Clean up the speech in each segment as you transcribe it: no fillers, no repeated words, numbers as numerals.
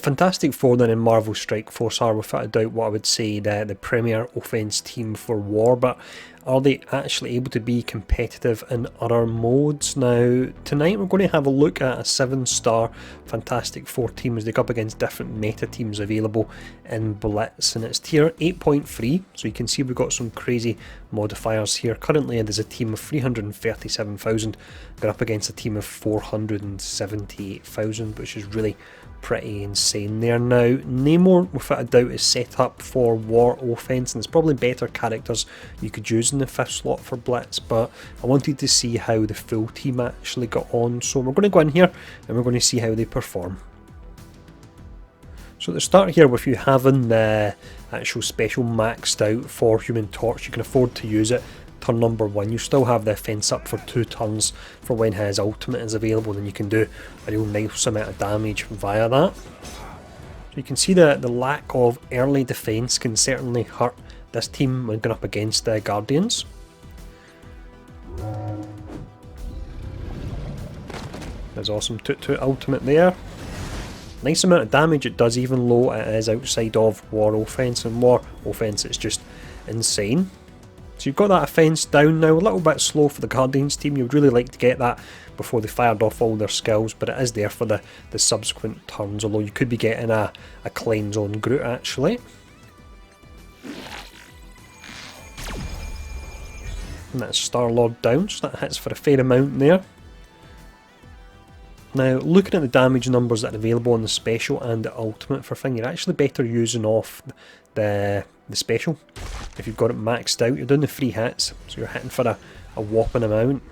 Fantastic Four then in Marvel Strike Force are without a doubt what I would say the premier offense team for war, but are they actually able to be competitive in other modes? Now, tonight we're going to have a look at a 7-star Fantastic Four team as they go up against different meta teams available in Blitz, and it's tier 8.3, so you can see we've got some crazy modifiers here. Currently there's a team of 337,000 going up against a team of 478,000, which is really pretty insane there. Now, Namor without a doubt is set up for war offense, and there's probably better characters you could use in the 5th slot for Blitz, but I wanted to see how the full team actually got on, so we're going to go in here and we're going to see how they perform. So to start here, with you having the actual special maxed out for Human Torch, you can afford to use it. Turn number 1, you still have the offense up for 2 turns for when his ultimate is available, and you can do a real nice amount of damage via that. So you can see that the lack of early defense can certainly hurt this team when going up against the Guardians. That's awesome, 2-2 ultimate there. Nice amount of damage it does, even though it is outside of war offense, and war offense it's just insane. So you've got that offense down now, a little bit slow for the Guardians team. You would really like to get that before they fired off all their skills, but it is there for the subsequent turns, although you could be getting a cleanse on Groot actually. And that's Star-Lord down, so that hits for a fair amount there. Now, looking at the damage numbers that are available on the special and the ultimate for Thing, you're actually better using off the special. If you've got it maxed out, you're doing the 3 hits, so you're hitting for a whopping amount.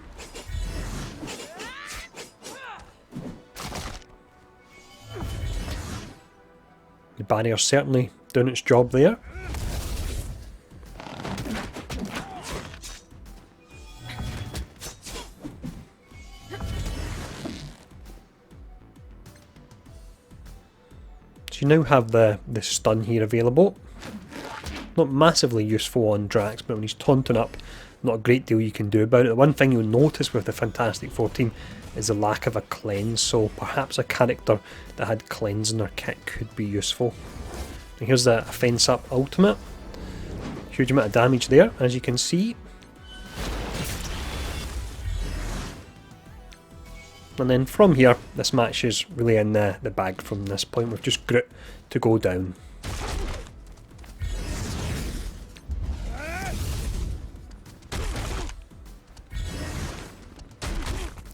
The barrier's certainly doing its job there. You now have the stun here available. Not massively useful on Drax, but when he's taunting up, not a great deal you can do about it. The one thing you'll notice with the Fantastic Four team is the lack of a cleanse, so perhaps a character that had cleanse in their kit could be useful. And here's the offense up ultimate. Huge amount of damage there, as you can see. And then from here, this match is really in the bag from this point, with just Groot to go down.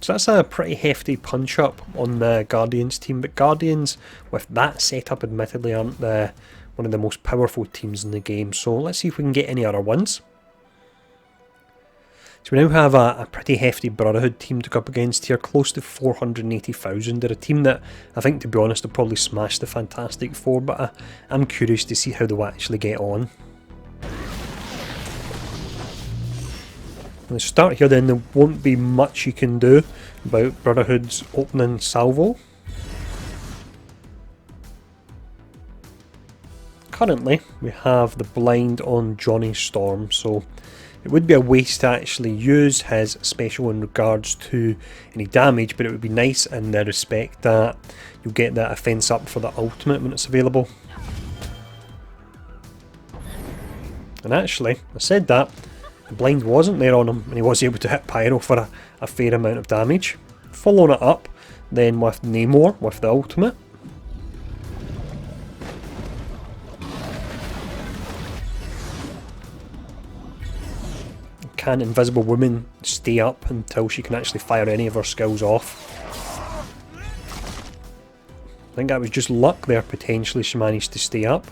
So that's a pretty hefty punch up on the Guardians team, but Guardians with that setup admittedly aren't one of the most powerful teams in the game, so let's see if we can get any other ones. So we now have a pretty hefty Brotherhood team to go up against here, close to 480,000. They're a team that I think, to be honest, will probably smash the Fantastic Four, but I'm curious to see how they'll actually get on. Let's start here then. There won't be much you can do about Brotherhood's opening salvo. Currently, we have the blind on Johnny Storm, so it would be a waste to actually use his special in regards to any damage, but it would be nice in the respect that you'll get that offense up for the ultimate when it's available. And actually, I said that, the blind wasn't there on him, and he was able to hit Pyro for a fair amount of damage. Following it up then with Namor with the ultimate. Can Invisible Woman stay up until she can actually fire any of her skills off? I think that was just luck there, potentially she managed to stay up.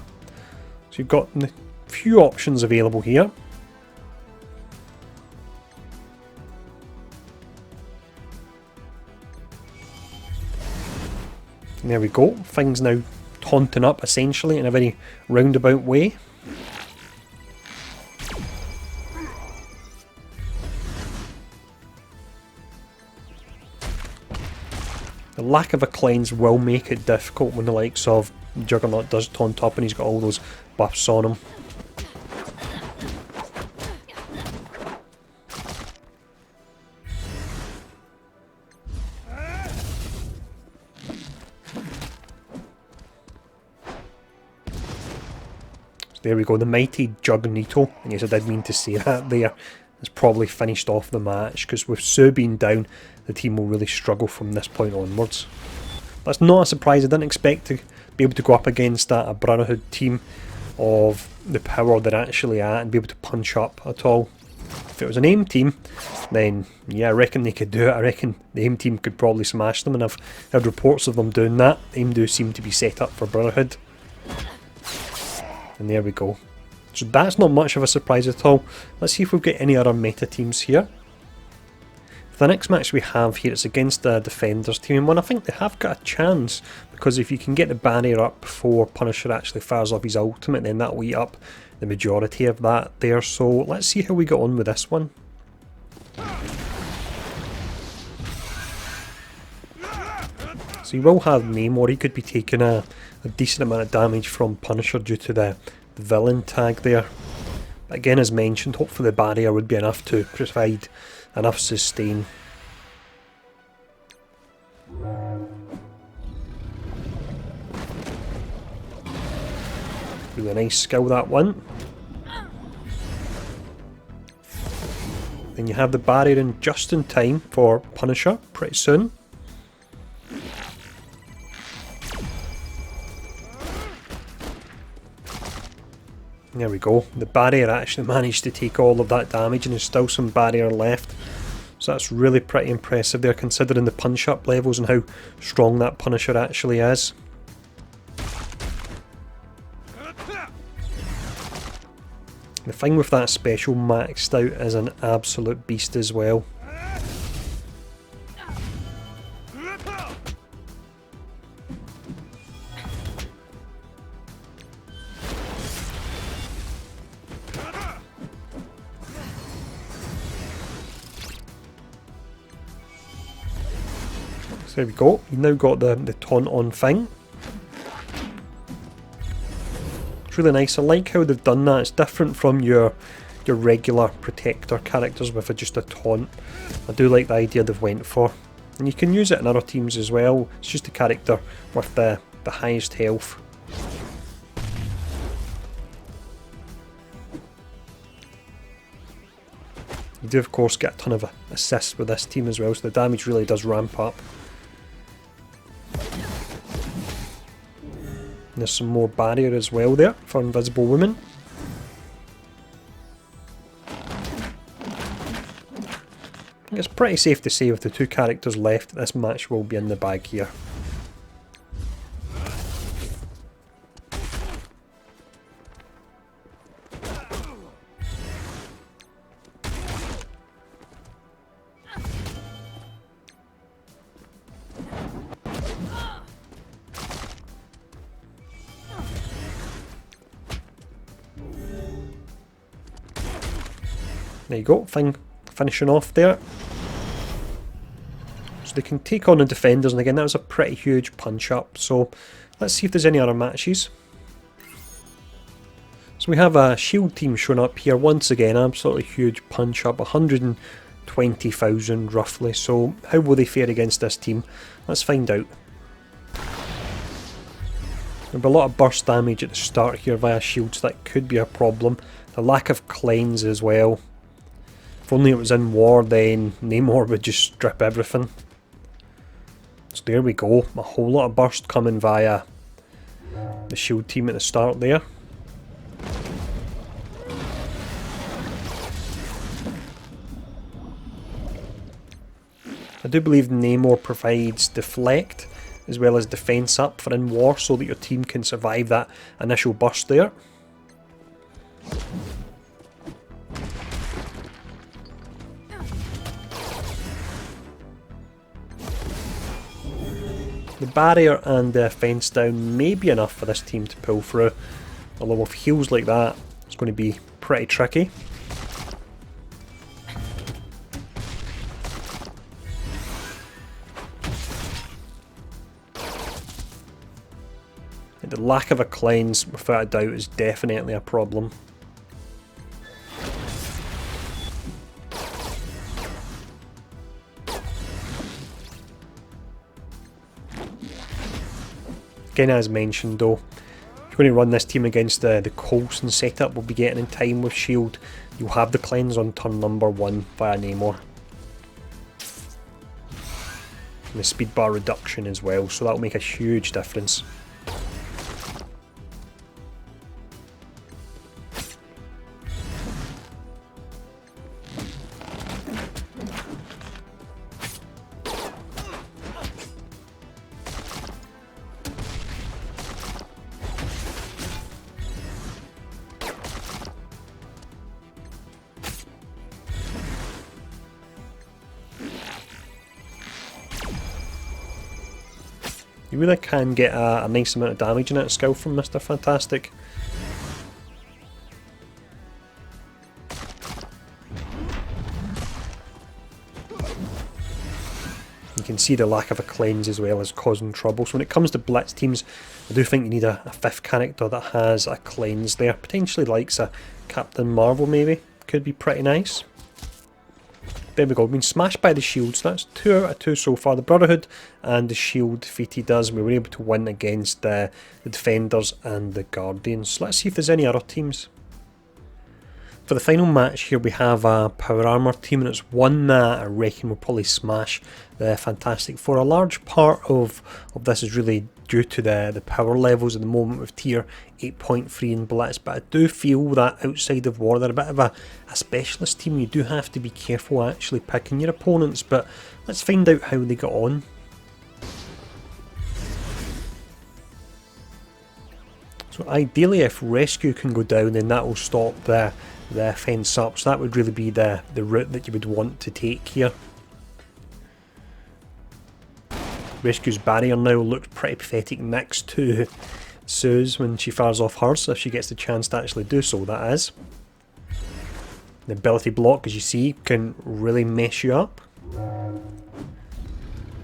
So you've got a few options available here. And there we go, things now taunting up essentially in a very roundabout way. The lack of a cleanse will make it difficult when the likes of Juggernaut does taunt up and he's got all those buffs on him. There we go, the mighty Jugnito, and yes I did mean to say that there, has probably finished off the match, because with Sue being down, the team will really struggle from this point onwards. That's not a surprise. I didn't expect to be able to go up against a Brotherhood team of the power they're actually at and be able to punch up at all. If it was an AIM team, then yeah, I reckon they could do it. I reckon the AIM team could probably smash them, and I've heard reports of them doing that. AIM do seem to be set up for Brotherhood. And there we go. So that's not much of a surprise at all. Let's see if we've got any other meta teams here. The next match we have here is against the Defenders team, and one I think they have got a chance, because if you can get the barrier up before Punisher actually fires up his ultimate, then that will eat up the majority of that there. So let's see how we get on with this one. So you will have Namor. He could be taking a decent amount of damage from Punisher due to the villain tag there. But again, as mentioned, hopefully the barrier would be enough to provide enough sustain. Really nice skill, that one. Then you have the barrier in just in time for Punisher pretty soon. There we go. The barrier actually managed to take all of that damage, and there's still some barrier left. So that's really pretty impressive there, considering the punch-up levels and how strong that Punisher actually is. The thing with that special maxed out is an absolute beast as well. So there we go, you've now got the taunt on thing. It's really nice. I like how they've done that. It's different from your regular protector characters with just a taunt. I do like the idea they've went for. And you can use it in other teams as well. It's just a character with the highest health. You do of course get a ton of assists with this team as well, so the damage really does ramp up. And there's some more barrier as well there for Invisible Woman. I think it's pretty safe to say with the two characters left, this match will be in the bag here. There you go, finishing off there. So they can take on the Defenders, and again that was a pretty huge punch up, so let's see if there's any other matches. So we have a Shield team showing up here once again, absolutely huge punch up, 120,000 roughly, so how will they fare against this team? Let's find out. There'll be a lot of burst damage at the start here via shields, that could be a problem. The lack of cleanse as well. If only it was in war, then Namor would just strip everything. So there we go, a whole lot of burst coming via the shield team at the start there. I do believe Namor provides deflect as well as defense up for in war, so that your team can survive that initial burst there. The barrier and the fence down may be enough for this team to pull through, although with heals like that it's going to be pretty tricky. And the lack of a cleanse, without a doubt, is definitely a problem. Again, as mentioned though, you're going to run this team against the Coulson setup we'll be getting in time with shield, you'll have the cleanse on turn number 1 via Namor. And the speed bar reduction as well, so that'll make a huge difference. You really can get a nice amount of damage in that skill from Mr. Fantastic. You can see the lack of a cleanse as well as causing trouble. So when it comes to Blitz teams, I do think you need a 5th character that has a cleanse there. Potentially likes a Captain Marvel maybe. Could be pretty nice. There we go, been smashed by the shields. That's 2 out of 2 so far. The Brotherhood and the shield defeated us. We were able to win against the Defenders and the Guardians. Let's see if there's any other teams. For the final match here we have a Power Armour team, and it's one that I reckon will probably smash the Fantastic Four. A large part of this is really due to the power levels at the moment with tier 8.3 in Blitz, but I do feel that outside of War they're a bit of a specialist team. You do have to be careful actually picking your opponents, but let's find out how they got on. So ideally if Rescue can go down, then that will stop the fence up, so that would really be the route that you would want to take here. Rescue's barrier now looks pretty pathetic next to Sue's when she fires off hers, if she gets the chance to actually do so, that is. The ability block, as you see, can really mess you up.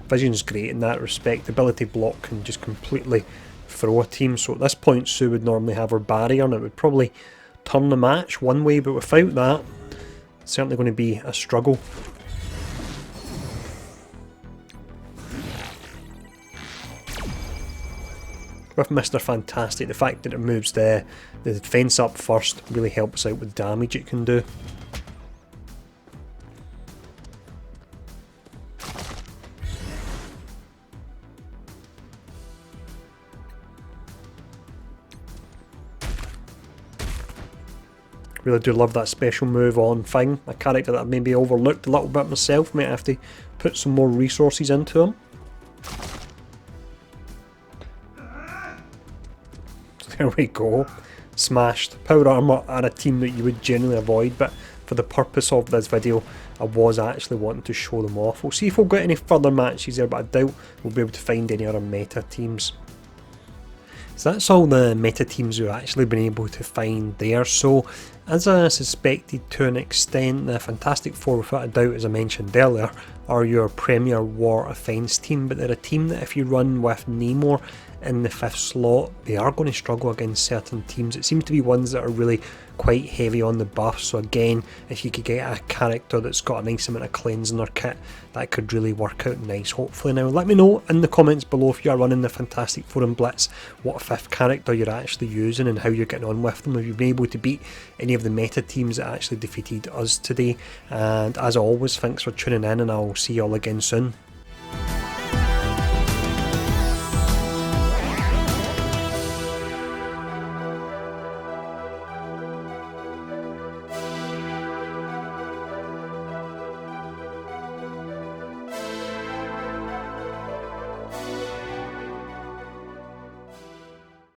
Vision's great in that respect. The ability block can just completely throw a team, so at this point Sue would normally have her barrier and it would probably turn the match one way, but without that, it's certainly going to be a struggle. With Mr. Fantastic, the fact that it moves the defence up first really helps out with the damage it can do. Really do love that special move on Thing, a character that I've maybe overlooked a little bit myself. Might have to put some more resources into him. So there we go, smashed. Power Armour are a team that you would generally avoid, but for the purpose of this video I was actually wanting to show them off. We'll see if we'll get any further matches there, but I doubt we'll be able to find any other meta teams. So that's all the meta teams we've actually been able to find there. So as I suspected to an extent, the Fantastic Four, without a doubt, as I mentioned earlier, are your premier war offence team, but they're a team that if you run with Namor in the 5th slot, they are going to struggle against certain teams. It seems to be ones that are really quite heavy on the buffs, so again, if you could get a character that's got a nice amount of cleanse in their kit, that could really work out nice, hopefully. Now let me know in the comments below if you are running the Fantastic Four and Blitz, what 5th character you're actually using and how you're getting on with them, if you've been able to beat any of the meta teams that actually defeated us today. And as always, thanks for tuning in and I'll see you all again soon.